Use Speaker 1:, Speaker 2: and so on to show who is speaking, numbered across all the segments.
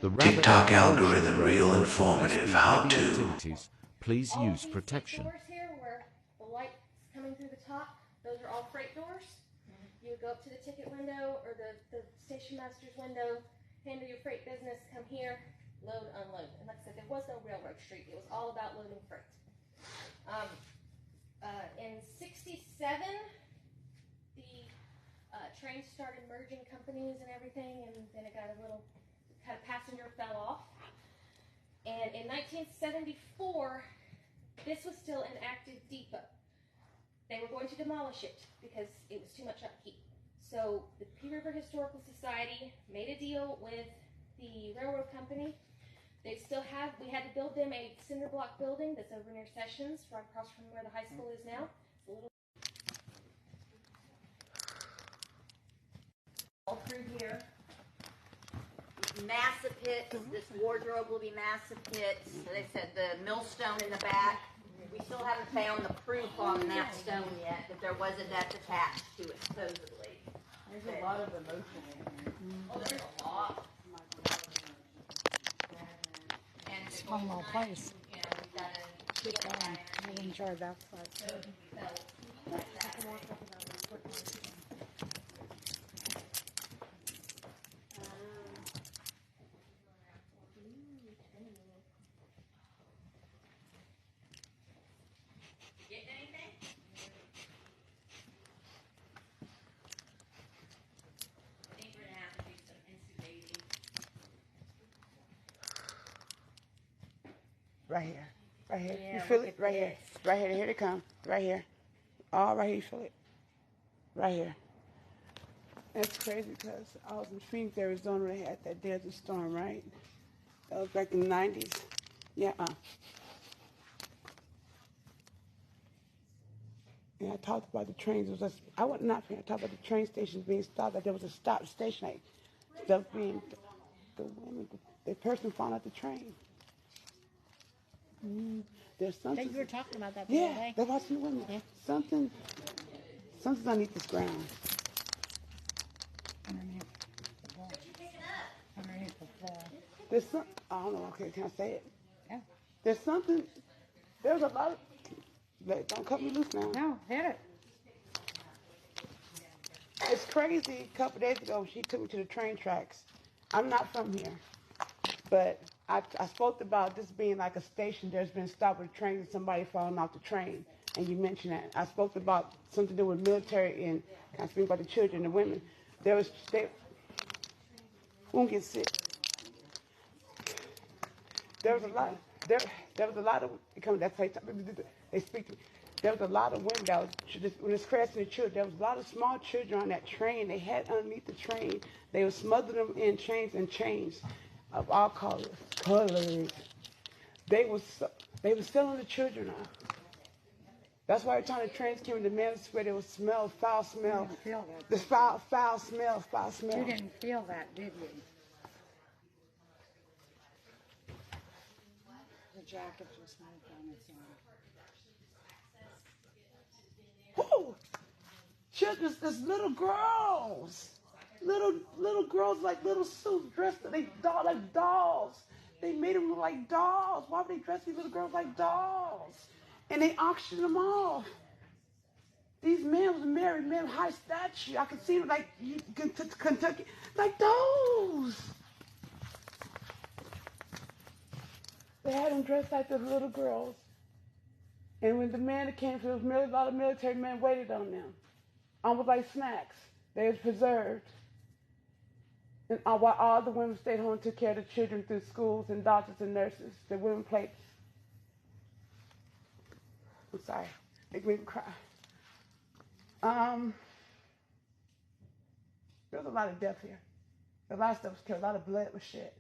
Speaker 1: The
Speaker 2: TikTok algorithm real informative. How to.
Speaker 1: activities. Please use protection.
Speaker 3: Doors here where the light's coming through the top, those are all freight doors. You would go up to the ticket window or the station master's window, handle your freight business, come here, load, unload. And like I said, there was no railroad street. It was all about loading freight. In '67, the trains started merging companies and everything, and then it got a little, kind of passenger fell off. And in 1974, this was still an active depot. They were going to demolish it because it was too much upkeep. So the Pea River Historical Society made a deal with the railroad company. They still have, we had to build them a cinder block building that's over near Sessions, right across from where the high school is now. It's a little all through here.
Speaker 4: Massive pits. This wardrobe will be massive pits. So they said the millstone in the back. We still haven't found the proof on that stone yet, that there was a death attached to it, supposedly.
Speaker 5: There's a lot of emotion in here.
Speaker 4: Oh, there's a lot. And
Speaker 6: It's a fun little place.
Speaker 4: you know, we've got to
Speaker 6: Keep going. I enjoy that place.
Speaker 4: Getting anything? I think we're gonna have to do some insubating.
Speaker 5: Right here. Right here.
Speaker 4: Yeah,
Speaker 5: You feel
Speaker 4: look
Speaker 5: it?
Speaker 4: at
Speaker 5: Right here.
Speaker 4: this.
Speaker 5: Right here. Here they come. Right here. All right here. You feel it? Right here. That's crazy because I was in Phoenix, Arizona. They had that desert storm, right? That was back in the 90s. Yeah. And I talked about the trains. It was I wasn't not. I talked about the train stations being stopped. Like there was a stop station. Like stuff being the women. The person found out the train. There's
Speaker 6: I
Speaker 5: something.
Speaker 6: think we were talking about that the other
Speaker 5: Yeah,
Speaker 6: day.
Speaker 5: they're watching the women.
Speaker 6: Yeah.
Speaker 5: Something's underneath this ground.
Speaker 6: Underneath the wall. Underneath the wall.
Speaker 5: There's some. I don't know. Okay, can I say it?
Speaker 6: Yeah.
Speaker 5: There's something. There's a lot of. Don't cut me loose now.
Speaker 6: No, hit it.
Speaker 5: It's crazy. A couple days ago, she took me to the train tracks. I'm not from here, but I spoke about this being like a station. There's been stopped with a train and somebody falling off the train, and you mentioned that. I spoke about something to do with military and I speak about the children and women. They won't get sick. There was a lot. There was a lot of that's how they speak to me. There was a lot of women that was when it's crashing the children. There was a lot of small children on that train. They had underneath the train. They would smother them in chains of all colors. They was selling the children out. That's why every time the trains came in the Manosphere, there was foul smell.
Speaker 6: You didn't feel that.
Speaker 5: This foul smell.
Speaker 6: You didn't feel that, did you? The jacket just moved on its own.
Speaker 5: Whoo! Children, there's little girls. Little girls like little suits dressed like dolls. They made them look like dolls. Why would they dress these little girls like dolls? And they auctioned them off. These men was married, men of high stature. I could see them like Kentucky, like those. They had them dressed like the little girls. And when the man came through, a lot of military men waited on them. Almost like snacks. They was preserved. And while all the women stayed home and took care of the children through schools and doctors and nurses, the women played. I'm sorry. Make me cry. There was a lot of death here. A lot of stuff was killed. A lot of blood was shed.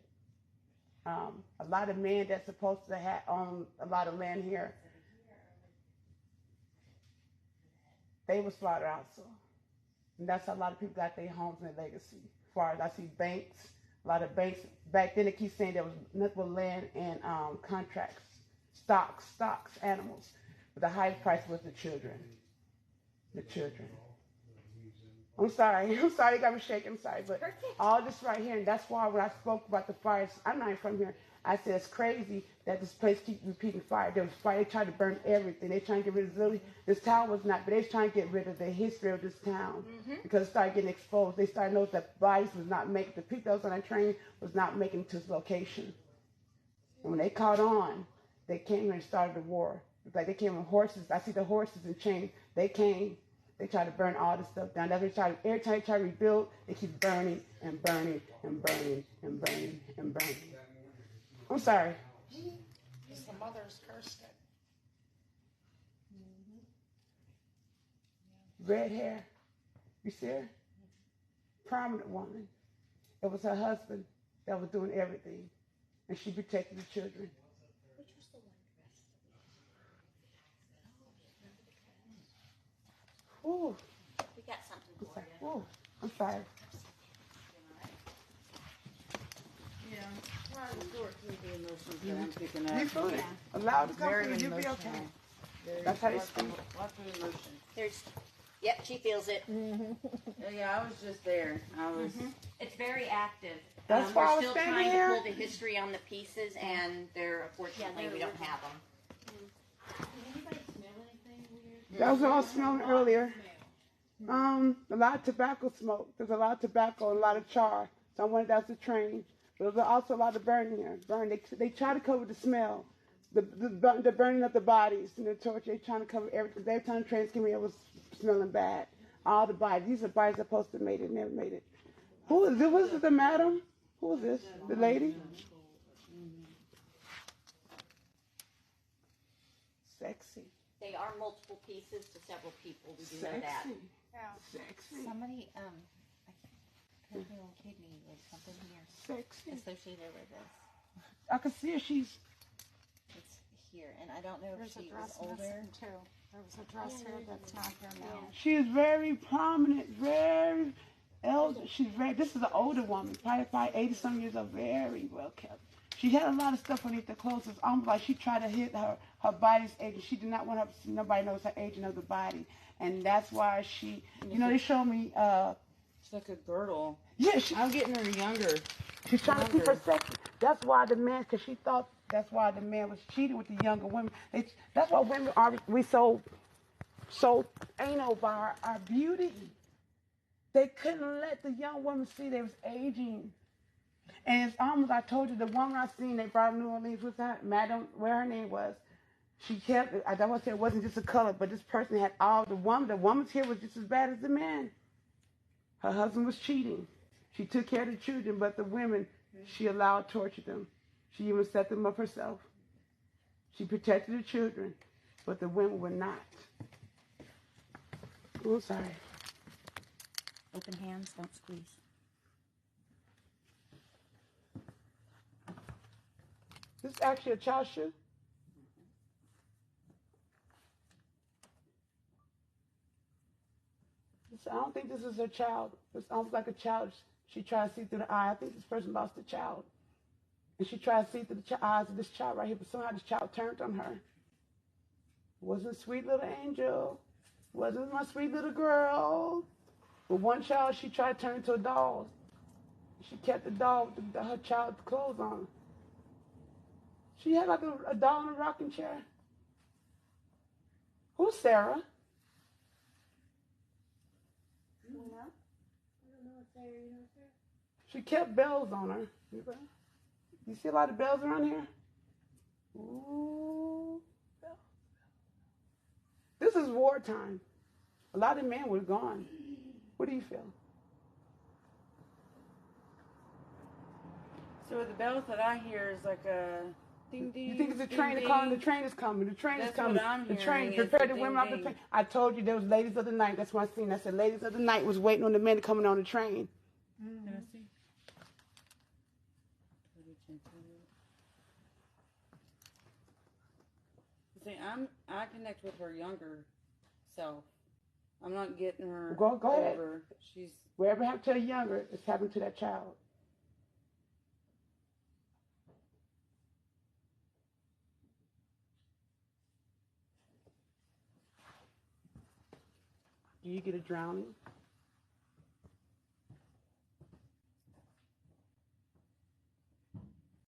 Speaker 5: A lot of men that's supposed to have owned a lot of land here, they were slaughtered also. And that's how a lot of people got their homes and their legacy. As far as I see banks, a lot of banks, back then they keep saying there was nothing but land and contracts, stocks, animals. But the highest price was the children. The children. I'm sorry. I'm sorry. They got me shaking. I'm sorry. But all this right here, and that's why when I spoke about the fires, I'm not from here. I said it's crazy that this place keeps repeating fire. There was fire. They tried to burn everything. They trying to get rid of Zilly. This town was not, but they was trying to get rid of the history of this town because it started getting exposed. They started to notice that bodies was not making, the people that was on that train was not making it to its location. And when they caught on, they came here and started the war. It's like they came on horses. I see the horses and chains. They came. They tried to burn all this stuff down. That's what they tried. Every time they try to rebuild, they keep burning and burning and burning and burning and burning. I'm sorry.
Speaker 6: Because the mothers cursed it.
Speaker 5: Red hair. You see her? Prominent woman. It was her husband that was doing everything. And she protected the children. Ooh.
Speaker 4: We got something
Speaker 5: I'm
Speaker 4: for
Speaker 5: sorry.
Speaker 4: you.
Speaker 5: Ooh. I'm sorry.
Speaker 7: Yeah, well, it's sort of the emotions that I'm picking up.
Speaker 5: You feel it? Allow it to come
Speaker 7: Very
Speaker 5: through. You'll be
Speaker 7: emotional.
Speaker 5: okay.
Speaker 7: Very-
Speaker 5: That's how they
Speaker 7: lots of-
Speaker 5: speak.
Speaker 7: Lots of emotion.
Speaker 4: There's, yep, she feels it.
Speaker 7: Yeah, I was just there. I was.
Speaker 4: It's very active.
Speaker 5: That's why I
Speaker 4: we're
Speaker 5: was
Speaker 4: still
Speaker 5: standing
Speaker 4: trying
Speaker 5: here.
Speaker 4: to pull the history on the pieces, and unfortunately we don't have them.
Speaker 5: That was what I was smelling earlier. A lot of tobacco smoke. There's a lot of tobacco, a lot of char. So I wonder if that's the train. But there's also a lot of burning here. They try to cover the smell, the burning of the bodies and the torture. They trying to cover everything. Every time the trains came here, it was smelling bad. All the bodies. These are bodies that supposed to have made it, never made it. Who is this? Was it the madam? Who is this? The lady? Sexy.
Speaker 4: They are multiple pieces to several people. We do know that.
Speaker 5: Sexy.
Speaker 6: Yeah.
Speaker 5: Sexy.
Speaker 8: Somebody, Purple Kidney was something here
Speaker 5: Sexy.
Speaker 8: associated with this.
Speaker 5: I can see her. She's
Speaker 8: It's here, and I don't know if
Speaker 6: There's a
Speaker 8: she was
Speaker 6: dress
Speaker 8: older.
Speaker 6: missing too. There was a dress here that's not here now.
Speaker 5: She is very prominent, very elder. She's very. This is an older woman, probably 80-some years old, very well kept. She had a lot of stuff underneath the clothes. It's almost like she tried to hide her body's age. She did not want her nobody knows her age and of the body, and that's why she. You know, they showed me.
Speaker 7: It's like a girdle.
Speaker 5: Yeah,
Speaker 7: I'm getting her younger.
Speaker 5: she's trying to keep her sexy. That's why the man, because she thought that's why the man was cheating with the younger women. That's why women are we so anal by our beauty. They couldn't let the young women see they was aging. And it's almost, I told you, the woman I seen, they brought New Orleans with her, Madam, where her name was. She kept, I don't want to say it wasn't just a color, but this person had all, the woman's hair was just as bad as the man. Her husband was cheating. She took care of the children, but the women, she allowed to torture them. She even set them up herself. She protected the children, but the women were not. Oh, sorry.
Speaker 8: Open hands, don't squeeze.
Speaker 5: This is actually a child shoe. I don't think this is her child. It's almost like a child. She tried to see through the eye. I think this person lost a child. And she tried to see through the eyes of this child right here, but somehow this child turned on her. Wasn't a sweet little angel. Wasn't my sweet little girl. But one child, she tried to turn into a doll. She kept the doll with her child's clothes on. She had like a doll in a rocking chair. Who's Sarah? She kept bells on her. You see a lot of bells around here? Ooh, bells. This is wartime. A lot of men were gone. What do you feel?
Speaker 7: So the bells that I hear is like a ding ding.
Speaker 5: You think it's a
Speaker 7: ding,
Speaker 5: train
Speaker 7: ding.
Speaker 5: calling? The train is coming. The train is
Speaker 7: That's
Speaker 5: coming.
Speaker 7: what I'm
Speaker 5: The train.
Speaker 7: hearing is
Speaker 5: Prepare
Speaker 7: the
Speaker 5: the women
Speaker 7: ding,
Speaker 5: off the
Speaker 7: ding.
Speaker 5: train. I told you there was ladies of the night. That's what I seen. I said ladies of the night was waiting on the men coming on the train.
Speaker 7: Can I see? See, I connect with her younger self. I'm not getting her
Speaker 5: Go ahead.
Speaker 7: over. She's
Speaker 5: Wherever happened to a younger, it's happened to that child. Do you get a drowning?